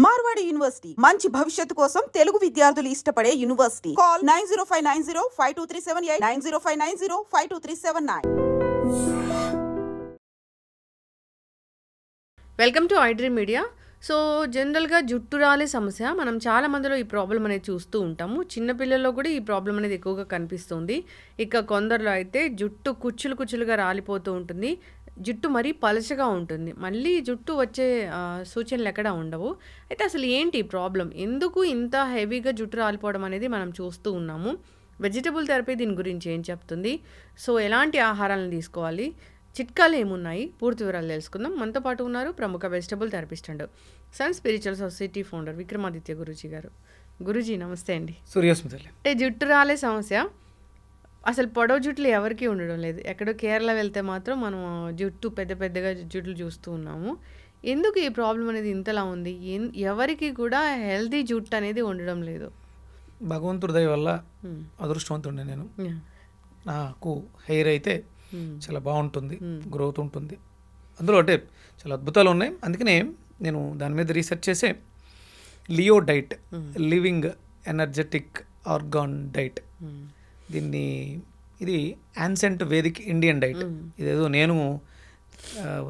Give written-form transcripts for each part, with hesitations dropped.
Marwadi university మంచి భవిష్యత్తు కోసం తెలుగు విద్యార్థులు ఇష్టపడే university. Call 9059052378 9059052379. Welcome to iDream media. So జనరల్గా జుట్టు రాలే సమస్య మనం చాలా మందిలో ఈ ప్రాబ్లం అనేది చూస్తూ ఉంటాము. చిన్నపిల్లల్లో కూడా ఈ ప్రాబ్లం అనేది ఎక్కువగా కనిపిస్తుంది. ఇక కొందరిలో అయితే జుట్టు కుచ్చులుగా రాలిపోతూ ఉంటుంది, జుట్టు మరీ పలచగా ఉంటుంది, మళ్ళీ జుట్టు వచ్చే సూచనలు ఎక్కడ ఉండవు. అయితే అసలు ఏంటి ప్రాబ్లం, ఎందుకు ఇంత హెవీగా జుట్టు రాలిపోవడం అనేది మనం చూస్తూ ఉన్నాము. వెజిటబుల్ థెరపీ దీని గురించి ఏం చెప్తుంది, సో ఎలాంటి ఆహారాలను తీసుకోవాలి, చిట్కాలు ఏమున్నాయి, పూర్తి వివరాలు తెలుసుకుందాం. మనతో పాటు ఉన్నారు ప్రముఖ vegetable therapist and sun spiritual society founder Vikramaditya Guruji గారు. గురూజీ నమస్తే అండి. సూర్యోస్మితలే. అంటే జుట్టు రాలే సమస్య అసలు పొడవు జుట్లు ఎవరికీ ఉండడం లేదు. ఎక్కడో కేరళ వెళ్తే మాత్రం మనం జుట్టు పెద్దగా జుట్లు చూస్తూ ఉన్నాము. ఎందుకు ఈ ప్రాబ్లం అనేది ఇంతలా ఉంది, ఎవరికి కూడా హెల్తీ జుట్టు అనేది ఉండడం లేదు? భగవంతుడి దయ వల్ల అదృష్టవంతుడిని నేను. నాకు హెయిర్ అయితే చాలా బాగుంటుంది, గ్రోత్ ఉంటుంది. అందులో అంటే చాలా అద్భుతాలు ఉన్నాయి. అందుకనే నేను దాని మీద రీసెర్చ్ చేసే Leo diet, living energetic organ diet, దీన్ని ఇది యాన్సెంట్ వేదిక్ ఇండియన్ డైట్. ఇదేదో నేను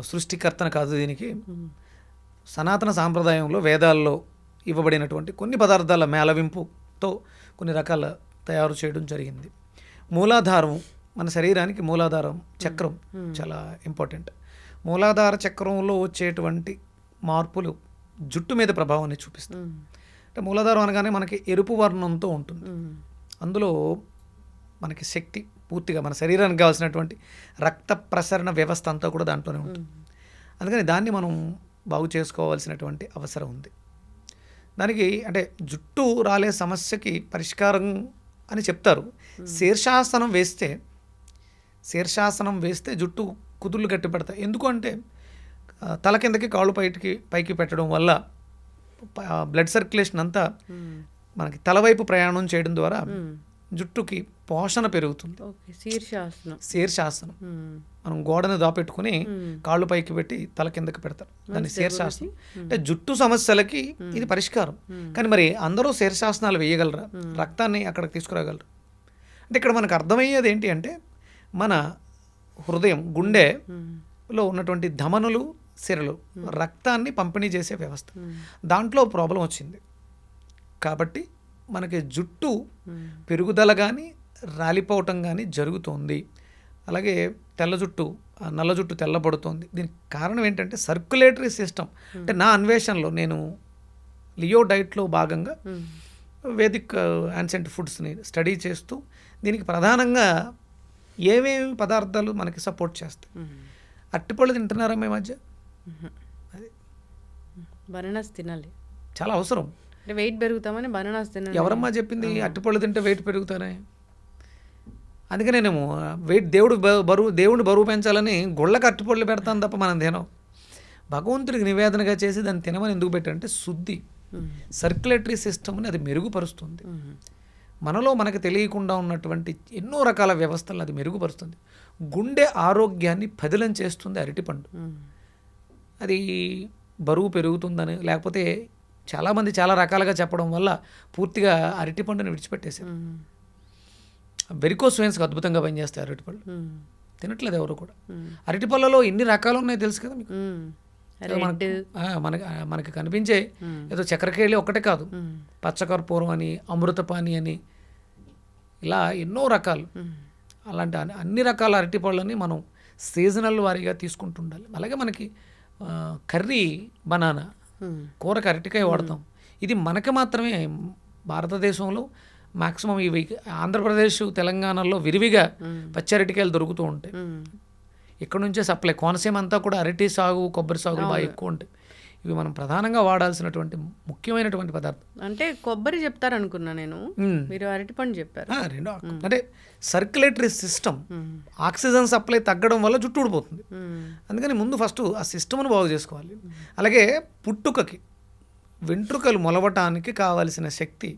సృష్టికర్తను కాదు, దీనికి సనాతన సాంప్రదాయంలో వేదాల్లో ఇవ్వబడినటువంటి కొన్ని పదార్థాల మేళవింపుతో కొన్ని రకాల తయారు చేయడం జరిగింది. మూలాధారం, మన శరీరానికి మూలాధారం చక్రం చాలా ఇంపార్టెంట్. మూలాధార చక్రంలో వచ్చేటువంటి మార్పులు జుట్టు మీద ప్రభావాన్ని చూపిస్తాయి. అంటే మూలాధారం అనగానే మనకి ఎరుపు వర్ణంతో ఉంటుంది. అందులో మనకి శక్తి పూర్తిగా మన శరీరానికి కావాల్సినటువంటి రక్త ప్రసరణ వ్యవస్థ అంతా కూడా దాంట్లోనే ఉంటుంది. అందుకని దాన్ని మనం బాగు చేసుకోవాల్సినటువంటి అవసరం ఉంది. దానికి అంటే జుట్టు రాలే సమస్యకి పరిష్కారం అని చెప్తారు. శీర్షాసనం వేస్తే జుట్టు కుదుళ్ళు గట్టి పెడతాయి. ఎందుకు అంటే తల కిందకి కాళ్ళు పైకి పెట్టడం వల్ల బ్లడ్ సర్క్యులేషన్ అంతా మనకి తలవైపు ప్రయాణం చేయడం ద్వారా జుట్టుకి పోషణ పెరుగుతుంది. శీర్షాసనం మనం గోడను దాపెట్టుకుని కాళ్ళు పైకి పెట్టి తల కిందకి పెడతారు, దాన్ని శీర్షాసనం. అంటే జుట్టు సమస్యలకి ఇది పరిష్కారం. కానీ మరి అందరూ శీర్షాసనాలు వేయగలరా, రక్తాన్ని అక్కడికి తీసుకురాగలరా? అంటే ఇక్కడ మనకు అర్థమయ్యేది ఏంటి అంటే మన హృదయం, గుండెలో ఉన్నటువంటి ధమనులు, సిరలు రక్తాన్ని పంపిణీ చేసే వ్యవస్థ, దాంట్లో ప్రాబ్లం వచ్చింది. కాబట్టి మనకి జుట్టు పెరుగుదల కానీ రాలిపోవటం కానీ జరుగుతోంది. అలాగే తెల్ల జుట్టు, నల్ల జుట్టు తెల్లబడుతోంది. దీనికి కారణం ఏంటంటే సర్క్యులేటరీ సిస్టమ్. అంటే నా అన్వేషణలో నేను లియో డైట్లో భాగంగా వేదిక్ యాన్సెంట్ ఫుడ్స్ని స్టడీ చేస్తూ దీనికి ప్రధానంగా ఏమేమి పదార్థాలు మనకి సపోర్ట్ చేస్తాయి. అరటిపళ్ళు తింటున్నారా మీ మధ్య? అది బనానాస్ తినాలి, చాలా అవసరం. వెయిట్ పెరుగుతామని బనానాస్ తినాలి. ఎవరమ్మా చెప్పింది అరటిపళ్ళు తింటే వెయిట్ పెరుగుతానే? అందుకనే నేను దేవుడిని బరువు పెంచాలని గుళ్ళకి అరటిపళ్ళు పెడతాను తప్ప మనం తినం. భగవంతుడికి నివేదనగా చేసి దాన్ని తినమని ఎందుకు పెట్టారంటే శుద్ధి, సర్క్యులేటరీ సిస్టమ్ని అది మెరుగుపరుస్తుంది. మనలో మనకు తెలియకుండా ఉన్నటువంటి ఎన్నో రకాల వ్యవస్థలను అది మెరుగుపరుస్తుంది. గుండె ఆరోగ్యాన్ని పదిలం చేస్తుంది అరటిపండు. అది బరువు పెరుగుతుందని లేకపోతే చాలామంది చాలా రకాలుగా చెప్పడం వల్ల పూర్తిగా అరటిపండుని విడిచిపెట్టేశారు. వెరికోస్ వెయిన్స్కి అద్భుతంగా పనిచేస్తాయి అరటిపళ్ళు. తినట్లేదు ఎవరు కూడా. అరటిపళ్ళలో ఎన్ని రకాలు ఉన్నాయో తెలుసు కదా మీకు. మనకి కనిపించే ఏదో చక్కెరకేళి ఒకటే కాదు, పచ్చకర్పూరం అని, అమృతపాణి అని, ఇలా ఎన్నో రకాలు. అలాంటి అన్ని రకాల అరటిపళ్ళని మనం సీజనల్ వారీగా తీసుకుంటూ ఉండాలి. అలాగే మనకి కర్రీ బనానా, కూరకు అరటికాయ వాడతాం. ఇది మనకి మాత్రమే భారతదేశంలో మ్యాక్సిమం ఇవి ఆంధ్రప్రదేశ్, తెలంగాణలో విరివిగా పచ్చి అరటికాయలు దొరుకుతూ ఉంటాయి. ఇక్కడ నుంచే సప్లై. కోనసీమ అంతా కూడా అరటి సాగు, కొబ్బరి సాగులు బాగా ఎక్కువ ఉంటాయి. ఇవి మనం ప్రధానంగా వాడాల్సినటువంటి ముఖ్యమైనటువంటి పదార్థం. అంటే కొబ్బరి చెప్తారనుకున్నా నేను, మీరు అరటిపండు చెప్పారు. రెండు అంటే సర్క్యులేటరీ సిస్టమ్, ఆక్సిజన్ సప్లై తగ్గడం వల్ల జుట్టు ఊడిపోతుంది. అందుకని ముందు ఫస్ట్ ఆ సిస్టమ్ను బాగు చేసుకోవాలి. అలాగే పుట్టుకకి, వెంట్రుకలు మొలవటానికి కావాల్సిన శక్తి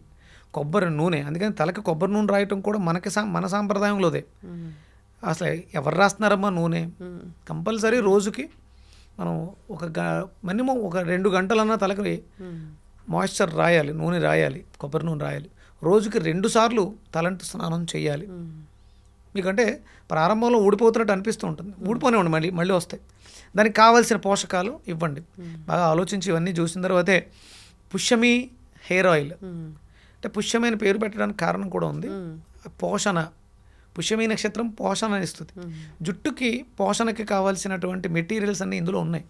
కొబ్బరి నూనె. అందుకని తలకి కొబ్బరి నూనె రాయటం కూడా మన సాంప్రదాయంలోదే. అసలు ఎవరు రాస్తున్నారమ్మా నూనె? కంపల్సరీ రోజుకి మనం మినిమం ఒక 2 గంటలన్నా తలకి మాయిశ్చర్ రాయాలి, నూనె రాయాలి, కొబ్బరి నూనె రాయాలి. రోజుకి 2 సార్లు తలంటు స్నానం చేయాలి. మీకంటే ప్రారంభంలో ఊడిపోతున్నట్టు అనిపిస్తూ ఉంటుంది, ఊడిపోనివ్వండి, మళ్ళీ వస్తాయి. దానికి కావాల్సిన పోషకాలు ఇవ్వండి. బాగా ఆలోచించి ఇవన్నీ చూసిన తర్వాతే పుష్యమి హెయిర్ ఆయిల్, అంటే పుష్యమి అని పేరు పెట్టడానికి కారణం కూడా ఉంది. పోషణ, పుష్యమి నక్షత్రం పోషణ ఇస్తుంది. జుట్టుకి పోషణకి కావాల్సినటువంటి మెటీరియల్స్ అన్నీ ఇందులో ఉన్నాయి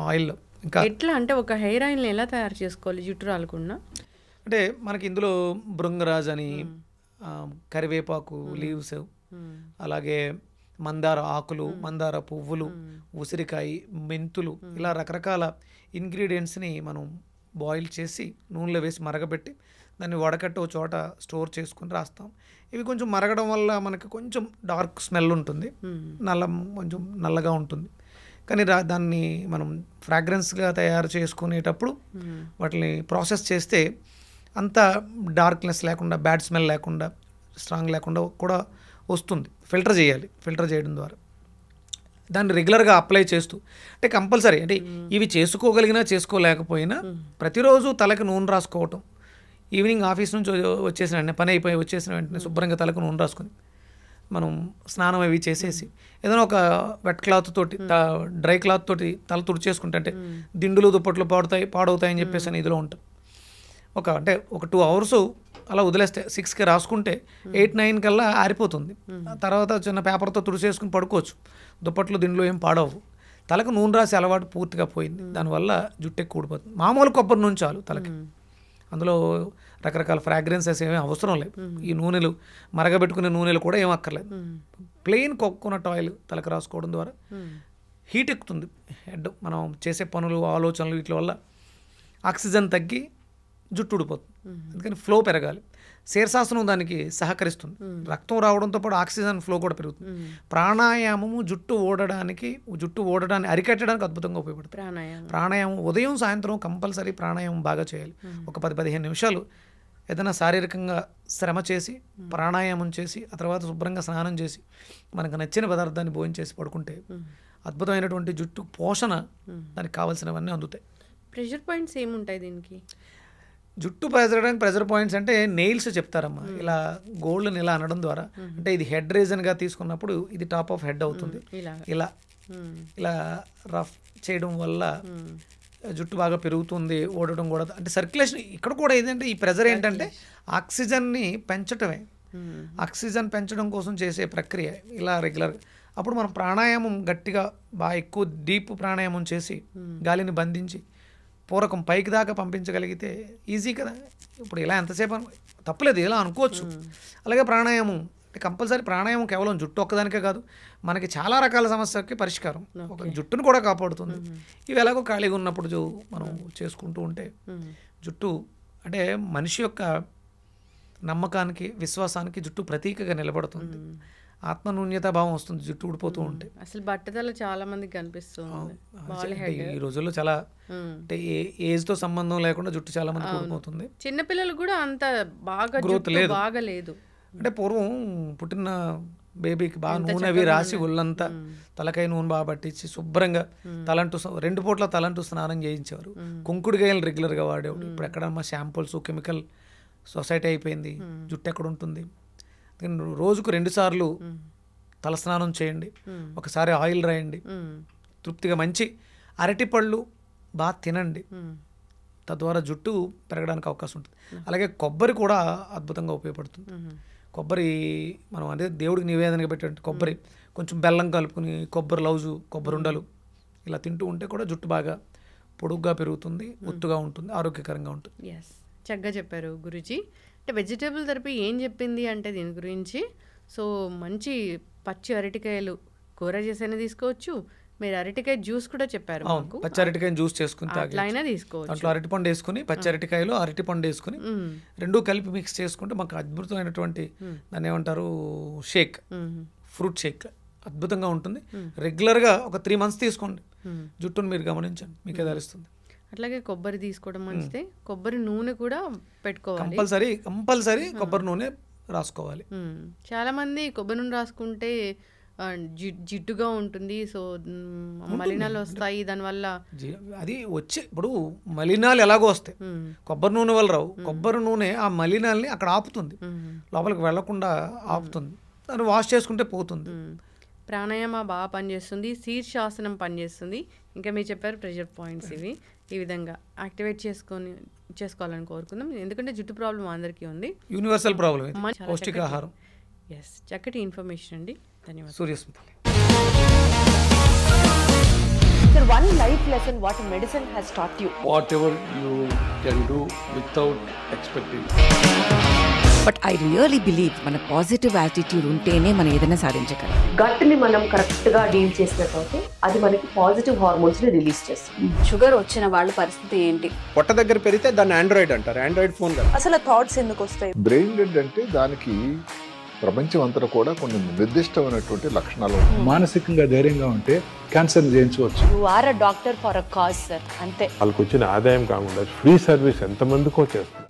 ఆయిల్లో. ఇంకా ఎట్లా అంటే ఒక హెయిర్ ఆయిల్ని ఎలా తయారు చేసుకోవాలి జుట్టు రాలకుండా? అంటే మనకి ఇందులో భృంగరాజ్ అని, కరివేపాకు లీవ్స్, అలాగే మందార ఆకులు, మందార పువ్వులు, ఉసిరికాయ, మెంతులు, ఇలా రకరకాల ఇంగ్రీడియంట్స్ని మనం బాయిల్ చేసి నూనెలో వేసి మరగబెట్టి దాన్ని వడకట్టి ఒక చోట స్టోర్ చేసుకుని రాస్తాం. ఇవి కొంచెం మరగడం వల్ల మనకి కొంచెం డార్క్ స్మెల్ ఉంటుంది, కొంచెం నల్లగా ఉంటుంది. కానీ దాన్ని మనం ఫ్రాగ్రెన్స్గా తయారు చేసుకునేటప్పుడు వాటిని ప్రాసెస్ చేస్తే అంత డార్క్నెస్ లేకుండా, బ్యాడ్ స్మెల్ లేకుండా, స్ట్రాంగ్ లేకుండా కూడా వస్తుంది. ఫిల్టర్ చేయాలి. ఫిల్టర్ చేయడం ద్వారా దాన్ని రెగ్యులర్గా అప్లై చేస్తూ, అంటే కంపల్సరీ, అంటే ఇవి చేసుకోగలిగినా చేసుకోలేకపోయినా ప్రతిరోజు తలకి నూనె రాసుకోవటం. ఈవినింగ్ ఆఫీస్ నుంచి వచ్చేసిన వెంటనే, పని అయిపోయి వచ్చేసిన వెంటనే శుభ్రంగా తలకు నూనె రాసుకొని మనం స్నానం అవి చేసేసి ఏదైనా ఒక వెట్ క్లాత్ తోటి, డ్రై క్లాత్ తోటి తల తుడిచేసుకుంటే, అంటే దిండులు దుప్పట్లు పాడవుతాయని చెప్పేసి అని ఇదిలో ఉంటాం. అంటే ఒక 2 అవర్స్ అలా వదిలేస్తే 6కి రాసుకుంటే 8-9 కల్లా ఆరిపోతుంది. తర్వాత చిన్న పేపర్తో తుడిచేసుకుని పడుకోవచ్చు. దుప్పట్లు దిండ్లు ఏం పాడవు. తలకు నూనె రాసి అలవాటు పూర్తిగా పోయింది. దానివల్ల జుట్టు ఎక్కువ ఊడిపోతుంది. మామూలు కొబ్బరి నూనె చాలు తలకి. అందులో రకరకాల ఫ్రాగ్రెన్సెస్ ఏమీ అవసరం లేదు. ఈ నూనెలు, మరగబెట్టుకునే నూనెలు కూడా ఏం అక్కర్లేదు. ప్లెయిన్ కోకోనట్ ఆయిల్ తలకు రాసుకోవడం ద్వారా హీట్ ఎక్కుతుంది హెడ్. మనం చేసే పనులు, ఆలోచనలు వీటి వల్ల ఆక్సిజన్ తగ్గి జుట్టు ఊడిపోతుంది. అందుకని ఫ్లో పెరగాలి. శీర్షాసనం దానికి సహకరిస్తుంది. రక్తం రావడంతో పాటు ఆక్సిజన్ ఫ్లో కూడా పెరుగుతుంది. ప్రాణాయామము జుట్టు ఓడడాన్ని అరికట్టడానికి అద్భుతంగా ఉపయోగపడుతుంది. ప్రాణాయామం ఉదయం సాయంత్రం కంపల్సరీ ప్రాణాయామం బాగా చేయాలి. ఒక 10-15 నిమిషాలు ఏదైనా శారీరకంగా శ్రమ చేసి ప్రాణాయామం చేసి ఆ తర్వాత శుభ్రంగా స్నానం చేసి మనకు నచ్చిన పదార్థాన్ని భోజనం చేసి పడుకుంటే అద్భుతమైనటువంటి జుట్టు పోషణ, దానికి కావాల్సినవన్నీ అందుతాయి. ప్రెషర్ పాయింట్స్ ఏముంటాయి దీనికి? జుట్టు పెరగడానికి ప్రెజర్ పాయింట్స్ అంటే నెయిల్స్ చెప్తారమ్మా. ఇలా గోల్డ్ని ఇలా అనడం ద్వారా, అంటే ఇది హెడ్ రీజన్గా తీసుకున్నప్పుడు ఇది టాప్ ఆఫ్ హెడ్ అవుతుంది. ఇలా రఫ్ చేయడం వల్ల జుట్టు బాగా పెరుగుతుంది, ఓడటం కూడా. అంటే సర్క్యులేషన్ ఇక్కడ కూడా ఏదంటే ఈ ప్రెజర్ ఏంటంటే ఆక్సిజన్ని పెంచటమే. ఆక్సిజన్ పెంచడం కోసం చేసే ప్రక్రియ ఇలా రెగ్యులర్. అప్పుడు మనం ప్రాణాయామం గట్టిగా బాగా ఎక్కువ డీప్ ప్రాణాయామం చేసి గాలిని బంధించి పూరకం పైకి దాకా పంపించగలిగితే ఈజీ కదా. ఇప్పుడు ఇలా ఎంతసేపు తప్పలేదు, ఇలా అనుకోవచ్చు. అలాగే ప్రాణాయామం అంటే కంపల్సరీ ప్రాణాయామం కేవలం జుట్టు ఒక్కదానికే కాదు, మనకి చాలా రకాల సమస్యలకి పరిష్కారం. ఒక జుట్టును కూడా కాపాడుతుంది. ఇవి ఎలాగో ఖాళీగా ఉన్నప్పుడు మనం చేసుకుంటూ ఉంటే జుట్టు, అంటే మనిషి యొక్క నమ్మకానికి, విశ్వాసానికి జుట్టు ప్రతీకగా నిలబడుతుంది. ఆత్మన్యూన్యత భావం వస్తుంది జుట్టు ఊడిపోతూ ఉంటే. అసలు బట్టతల చాలా మందికి కనిపిస్తుంది. ఈ రోజుల్లో చాలా, అంటే ఏజ్తో సంబంధం లేకుండా జుట్టు చాలా మంది ఊడిపోతుంది. చిన్నపిల్లలు కూడా అంత బాగా గ్రోత్ లేదు. అంటే పూర్వం పుట్టిన బేబీకి బాగా నూనె అవి రాసి ఒళ్ళంతా తలకాయ నూనె బాగా పట్టించి శుభ్రంగా తలంటూ 2 పూట్ల తలంటూ స్నానం చేయించేవారు. కుంకుడుగాయలు రెగ్యులర్గా వాడేవాడు. ఇప్పుడు ఎక్కడమ్మా షాంపూల్స్, కెమికల్ సొసైటీ అయిపోయింది. జుట్టు ఎక్కడ ఉంటుంది? రోజుకు 2 సార్లు తలస్నానం చేయండి. ఒకసారి ఆయిల్ రాయండి. తృప్తిగా మంచి అరటిపళ్ళు బాగా తినండి. తద్వారా జుట్టు పెరగడానికి అవకాశం ఉంటుంది. అలాగే కొబ్బరి కూడా అద్భుతంగా ఉపయోగపడుతుంది. కొబ్బరి మనం అదే దేవుడికి నివేదనగా పెట్టే కొబ్బరి, కొంచెం బెల్లం కలుపుకుని కొబ్బరి లౌజు, కొబ్బరి ఉండలు ఇలా తింటూ ఉంటే కూడా జుట్టు బాగా పొడుగ్గా పెరుగుతుంది, ఒత్తుగా ఉంటుంది, ఆరోగ్యకరంగా ఉంటుంది. చక్కగా చెప్పారు గురూజీ. అంటే వెజిటేబుల్ థెరపీ ఏం చెప్పింది అంటే దీని గురించి, సో మంచి పచ్చి అరటికాయలు కూర చేసైనా తీసుకోవచ్చు. మీరు అరటికాయ జ్యూస్ కూడా చెప్పారు. పచ్చి అరటికాయ జ్యూస్ చేసుకుని అట్లయినా తీసుకోవచ్చు. అట్లా అరటిపండు వేసుకుని, పచ్చి అరటికాయలో అరటిపండు వేసుకుని 2 కలిపి మిక్స్ చేసుకుంటే మాకు అద్భుతమైనటువంటి దాన్ని ఏమంటారు, షేక్, ఫ్రూట్ షేక్ అద్భుతంగా ఉంటుంది. రెగ్యులర్గా ఒక 3 months తీసుకోండి. జుట్టును మీరు గమనించండి, మీకే తెలుస్తుంది. అట్లాగే కొబ్బరి తీసుకోవడం మంచిదే. కొబ్బరి నూనె కూడా పెట్టుకోవాలి. కంపల్సరీ కొబ్బరి నూనె రాసుకోవాలి. చాలా మంది కొబ్బరి నూనె రాసుకుంటే జిడ్డుగా ఉంటుంది. సో మలినాలు వస్తాయి దానివల్ల. అది వచ్చే ఇప్పుడు మలినాలు ఎలాగో వస్తాయి, కొబ్బరి నూనె వల్ల రావు. కొబ్బరి నూనె ఆ మలినాల్ని అక్కడ ఆపుతుంది, లోపలికి వెళ్లకుండా ఆపుతుంది. దాన్ని వాష్ చేసుకుంటే పోతుంది. ప్రాణాయామ బాగా పనిచేస్తుంది, శీర్షాసనం పనిచేస్తుంది. ఇంకా మీరు చెప్పారు ప్రెషర్ పాయింట్స్, ఇవి ఈ విధంగా యాక్టివేట్ చేసుకోవాలని కోరుకుందాం. ఎందుకంటే జుట్టు ప్రాబ్లం అందరికీ ఉంది, యూనివర్సల్ ప్రాబ్లం. పౌష్టికాహారం. ఎస్, చక్కటి ఇన్ఫర్మేషన్ అండి. ధన్యవాదాలు. సూర్యస్మితలి. Sir, one life lesson what medicine has taught you. Whatever you can do without expecting. But I really believe మన పాజిటివ్ యాటిట్యూడ్ ఉంటేనే మనం ఏదైనా సాధించగలం. గట్ని మనం కరెక్ట్గా డీల్ చేసినట్లయితే అది మనకి పాజిటివ్ హార్మోన్స్ని రిలీజ్ చేస్తుంది. షుగర్ వచ్చిన వాళ్ళ పరిస్థితి ఏంటి? పొట్ట దగ్గర పెరిగితే దాన్ని ఆండ్రాయిడ్ అంటారు, ఆండ్రాయిడ్ ఫోన్ కదా. అసలు థాట్స్ ఎందుకు వస్తాయి? బ్రెయిన్ డెడ్ అంటే దానికి ప్రపంచం అంతా కూడా కొన్ని నిర్దిష్టమైనటువంటి లక్షణాలు ఉంటాయి. మానసికంగా ధైర్యంగా ఉంటే క్యాన్సర్ జయించవచ్చు. You are a doctor for a cause sir, అంతే. వాళ్ళకి వచ్చిన ఆదాయం కాకుండా ఫ్రీ సర్వీస్ ఎంతమందికో చేస్తుంది.